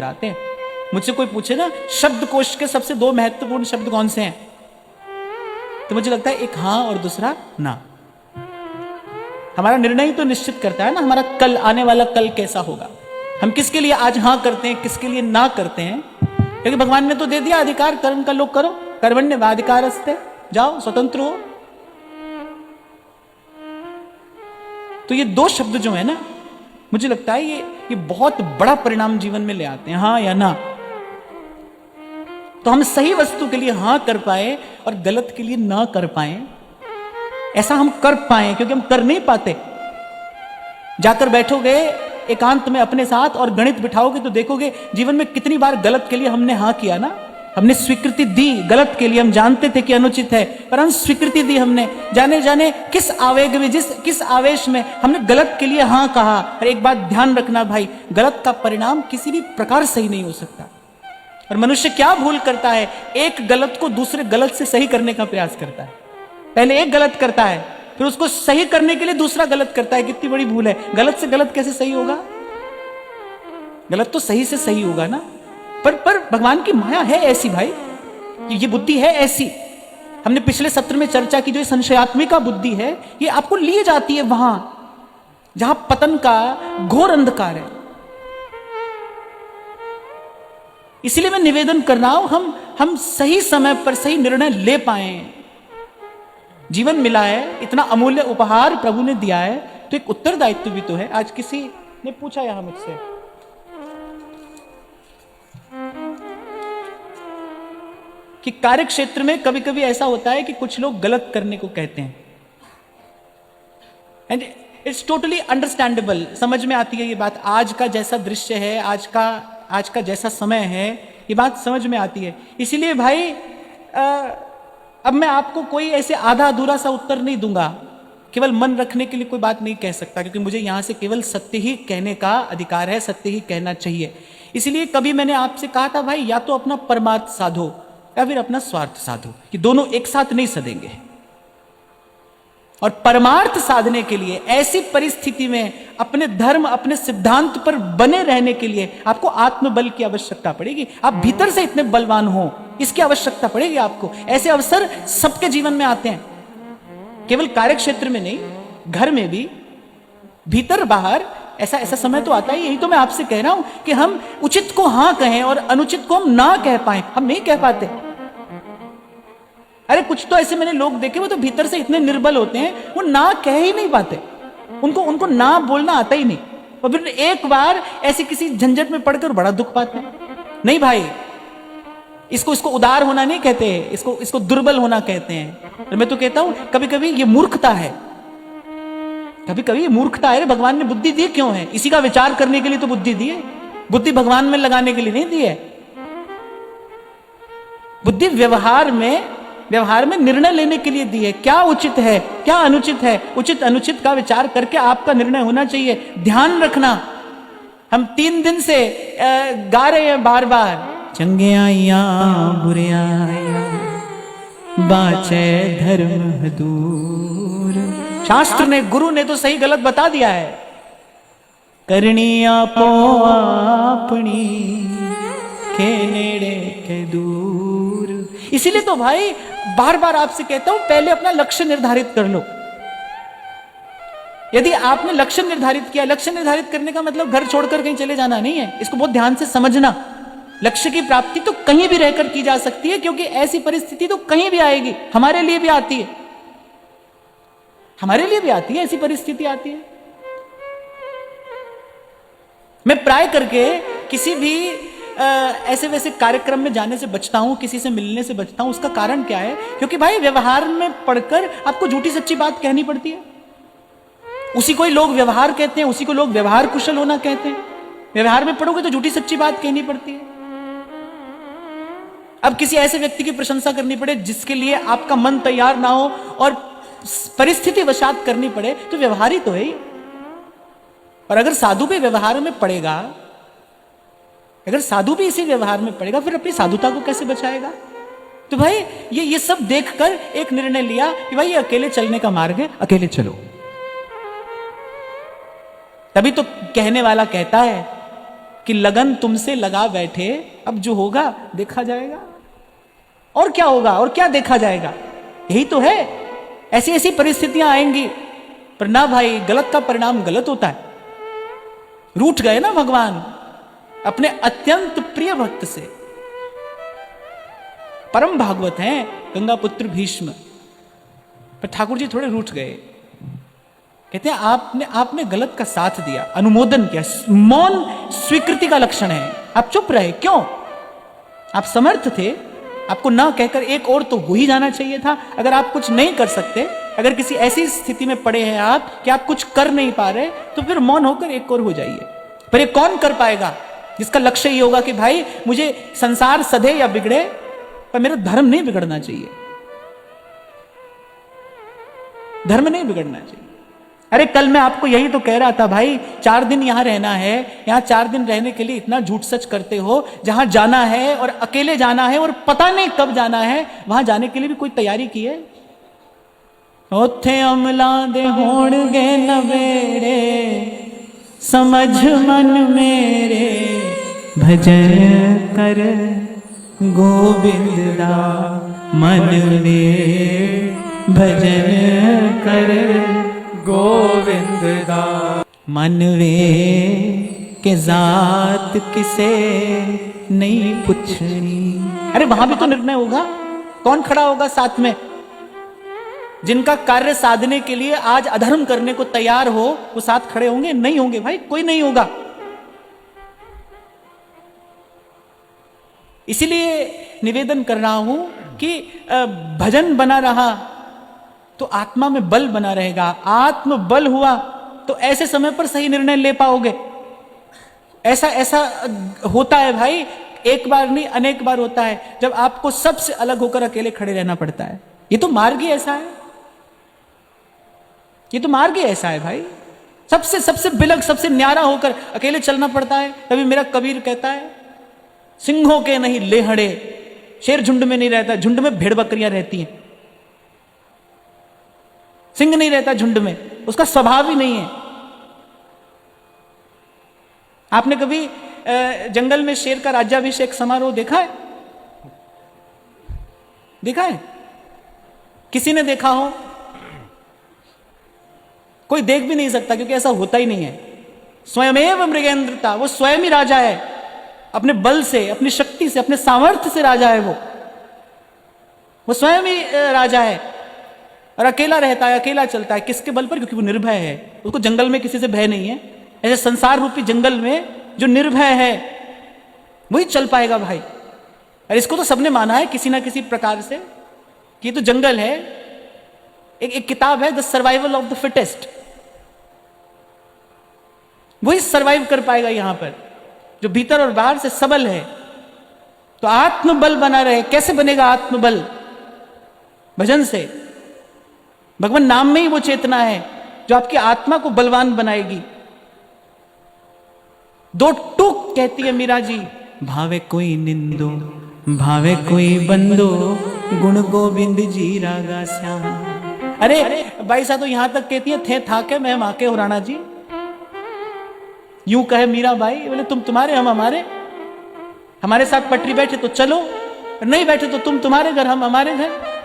आते हैं। मुझसे कोई पूछे ना शब्दकोश के सबसे दो महत्वपूर्ण शब्द कौन से हैं, तो मुझे लगता है एक हाँ और दूसरा ना। हमारा निर्णय तो निश्चित करता है ना हमारा कल, आने वाला कल कैसा होगा। हम किसके लिए आज हाँ करते हैं, किसके लिए ना करते हैं, क्योंकि भगवान ने तो दे दिया अधिकार, कर्म का लोग करो, कर्मण्येवाधिकारस्ते, जाओ स्वतंत्र हो। तो ये दो शब्द जो है ना, मुझे लगता है ये बहुत बड़ा परिणाम जीवन में ले आते हैं, हाँ या ना। तो हम सही वस्तु के लिए हाँ कर पाए और गलत के लिए ना कर पाए, ऐसा हम कर पाए, क्योंकि हम कर नहीं पाते। जाकर बैठोगे एकांत में अपने साथ और गणित बिठाओगे तो देखोगे जीवन में कितनी बार गलत के लिए हमने हाँ किया ना, हमने स्वीकृति दी गलत के लिए। हम जानते थे कि अनुचित है पर हम स्वीकृति दी हमने, जाने जाने किस आवेग में, किस आवेश में हमने गलत के लिए हाँ कहा। और एक बात ध्यान रखना भाई, गलत का परिणाम किसी भी प्रकार सही नहीं हो सकता। और मनुष्य क्या भूल करता है, एक गलत को दूसरे गलत से सही करने का प्रयास करता है। पहले एक गलत करता है फिर उसको सही करने के लिए दूसरा गलत करता है। कितनी बड़ी भूल है। गलत से गलत कैसे सही होगा, गलत तो सही से सही होगा ना। पर भगवान की माया है ऐसी भाई, ये बुद्धि है ऐसी। हमने पिछले सत्र में चर्चा की जो संशयात्मिका बुद्धि है, ये आपको लिए जाती है वहां जहां पतन का घोर अंधकार है। इसलिए मैं निवेदन कर रहा हूं, हम सही समय पर सही निर्णय ले पाए। जीवन मिला है, इतना अमूल्य उपहार प्रभु ने दिया है, तो एक उत्तरदायित्व भी तो है। आज किसी ने पूछा यहां मुझसे कि कार्य क्षेत्र में कभी कभी ऐसा होता है कि कुछ लोग गलत करने को कहते हैं, एंड इट्स टोटली अंडरस्टैंडेबल, समझ में आती है ये बात। आज का जैसा दृश्य है, आज का जैसा समय है, ये बात समझ में आती है। इसीलिए भाई अब मैं आपको कोई ऐसे आधा अधूरा सा उत्तर नहीं दूंगा, केवल मन रखने के लिए कोई बात नहीं कह सकता, क्योंकि मुझे यहां से केवल सत्य ही कहने का अधिकार है, सत्य ही कहना चाहिए। इसलिए कभी मैंने आपसे कहा था भाई, या तो अपना परमार्थ साधो या फिर अपना स्वार्थ साधो, कि दोनों एक साथ नहीं सदेंगे। और परमार्थ साधने के लिए ऐसी परिस्थिति में अपने धर्म, अपने सिद्धांत पर बने रहने के लिए आपको आत्मबल की आवश्यकता पड़ेगी। आप भीतर से इतने बलवान हो, इसकी आवश्यकता पड़ेगी आपको। ऐसे अवसर सबके जीवन में आते हैं, केवल कार्य क्षेत्र में नहीं, घर में भी, भीतर बाहर ऐसा समय तो आता ही। यही तो मैं आपसे कह रहा हूं कि हम उचित को हां कहें और अनुचित को हम ना कह पाए, हम नहीं कह पाते। अरे कुछ तो ऐसे मैंने लोग देखे, वो तो भीतर से इतने निर्बल होते हैं, वो ना कह ही नहीं पाते, उनको ना बोलना आता ही नहीं। और फिर एक बार ऐसे किसी झंझट में पड़कर बड़ा दुख पाते हैं। नहीं भाई, इसको उदार होना नहीं कहते, इसको दुर्बल होना कहते हैं। तो मैं तो कहता हूं कभी कभी ये मूर्खता है, कभी कभी ये मूर्खता है। भगवान ने बुद्धि दी क्यों है? इसी का विचार करने के लिए तो बुद्धि दी है। बुद्धि भगवान में लगाने के लिए नहीं दी है। बुद्धि व्यवहार में निर्णय लेने के लिए दी है। क्या उचित है, क्या अनुचित है, उचित अनुचित का विचार करके आपका निर्णय होना चाहिए। ध्यान रखना, हम 3 दिन से गा रहे हैं बार बार, चंगे आइया बुरे आइया बाचे धर्म दूर। शास्त्र ने, गुरु ने तो सही गलत बता दिया है। करनी आपो अपनी के नेड़े के दूर। इसीलिए तो भाई बार बार आपसे कहता हूं, पहले अपना लक्ष्य निर्धारित कर लो। यदि आपने लक्ष्य निर्धारित किया, लक्ष्य निर्धारित करने का मतलब घर छोड़कर कहीं चले जाना नहीं है, इसको बहुत ध्यान से समझना। लक्ष्य की प्राप्ति तो कहीं भी रहकर की जा सकती है, क्योंकि ऐसी परिस्थिति तो कहीं भी आएगी, हमारे लिए भी आती है, हमारे लिए भी आती है, ऐसी परिस्थिति आती है। मैं प्राय करके किसी भी ऐसे वैसे कार्यक्रम में जाने से बचता हूं, किसी से मिलने से बचता हूं। उसका कारण क्या है? क्योंकि भाई व्यवहार में पढ़कर आपको झूठी सच्ची बात कहनी पड़ती है। उसी को ही लोग व्यवहार कहते हैं, उसी को लोग व्यवहार कुशल होना कहते हैं। व्यवहार में पढ़ोगे तो झूठी सच्ची बात कहनी पड़ती है। अब किसी ऐसे व्यक्ति की प्रशंसा करनी पड़े जिसके लिए आपका मन तैयार ना हो और परिस्थिति वशात करनी पड़े, तो व्यवहार ही तो है। और अगर साधु भी व्यवहार में पड़ेगा, अगर साधु भी इसी व्यवहार में पड़ेगा, फिर अपनी साधुता को कैसे बचाएगा? तो भाई ये सब देखकर एक निर्णय लिया कि भाई ये अकेले चलने का मार्ग है, अकेले चलो। तभी तो कहने वाला कहता है कि लगन तुमसे लगा बैठे, अब जो होगा देखा जाएगा। और क्या होगा और क्या देखा जाएगा, यही तो है। ऐसी ऐसी परिस्थितियां आएंगी, पर ना भाई, गलत का परिणाम गलत होता है। रूठ गए ना भगवान अपने अत्यंत प्रिय भक्त से। परम भागवत हैं गंगा पुत्र भीष्म, पर ठाकुर जी थोड़े रूठ गए। कहते हैं आपने गलत का साथ दिया, अनुमोदन किया। मौन स्वीकृति का लक्षण है। आप चुप रहे, क्यों? आप समर्थ थे, आपको ना कहकर एक और तो हो ही जाना चाहिए था। अगर आप कुछ नहीं कर सकते, अगर किसी ऐसी स्थिति में पड़े हैं आप कि आप कुछ कर नहीं पा रहे, तो फिर मौन होकर एक और हो जाइए। पर ये कौन कर पाएगा जिसका लक्ष्य ये होगा कि भाई मुझे संसार सधे या बिगड़े, पर मेरा धर्म नहीं बिगड़ना चाहिए, धर्म नहीं बिगड़ना चाहिए। अरे कल मैं आपको यही तो कह रहा था भाई, 4 दिन यहां रहना है, यहां 4 दिन रहने के लिए इतना झूठ सच करते हो। जहां जाना है और अकेले जाना है और पता नहीं कब जाना है, वहां जाने के लिए भी कोई तैयारी की है? ओथे अमला दे होणगे नवेड़े, समझ मन मेरे, भजन कर गोविंद दा मन वे, भजन कर गोविंद दा मन वे, के जात किसे नहीं पूछनी। अरे वहां भी तो निर्णय होगा, कौन खड़ा होगा साथ में? जिनका कार्य साधने के लिए आज अधर्म करने को तैयार हो, वो साथ खड़े होंगे? नहीं होंगे भाई, कोई नहीं होगा। इसीलिए निवेदन कर रहा हूं कि भजन बना रहा तो आत्मा में बल बना रहेगा। आत्म बल हुआ तो ऐसे समय पर सही निर्णय ले पाओगे। ऐसा ऐसा होता है भाई, एक बार नहीं अनेक बार होता है, जब आपको सबसे अलग होकर अकेले खड़े रहना पड़ता है। ये तो मार्ग ही ऐसा है, ये तो मार्ग ही ऐसा है भाई। सबसे सबसे बिलग, सबसे न्यारा होकर अकेले चलना पड़ता है। तभी मेरा कबीर कहता है, सिंहों के नहीं लेहड़े, शेर झुंड में नहीं रहता, झुंड में भेड़ बकरियां रहती हैं। सिंह नहीं रहता झुंड में, उसका स्वभाव ही नहीं है। आपने कभी जंगल में शेर का राज्याभिषेक समारोह देखा है? देखा है? किसी ने देखा हो? कोई देख भी नहीं सकता, क्योंकि ऐसा होता ही नहीं है। स्वयमेव मृगेंद्रता, वो स्वयं ही राजा है। अपने बल से, अपनी शक्ति से, अपने सामर्थ्य से राजा है वो स्वयं ही राजा है। और अकेला रहता है, अकेला चलता है। किसके बल पर? क्योंकि वो निर्भय है, उसको जंगल में किसी से भय नहीं है। ऐसे संसार रूपी जंगल में जो निर्भय है वही चल पाएगा भाई। और इसको तो सबने माना है किसी ना किसी प्रकार से कि ये तो जंगल है। एक किताब है the survival of the fittest, वही सर्वाइव कर पाएगा यहां पर, जो भीतर और बाहर से सबल है। तो आत्मबल बना रहे। कैसे बनेगा आत्मबल? भजन से। भगवान नाम में ही वो चेतना है जो आपकी आत्मा को बलवान बनाएगी। 2 टूक कहती है मीरा जी, भावे कोई निंदो, भावे कोई बंदो, गुण गोविंद जी रागा श्याम। अरे भाई साहब तो यहां तक कहती है, थे था के मैं माके हो राणा जी। यूं कहे मीरा बाई, बोले तुम तुम्हारे हम हमारे, हमारे साथ पटरी बैठे तो चलो, नहीं बैठे तो तुम तुम्हारे घर हम हमारे घर।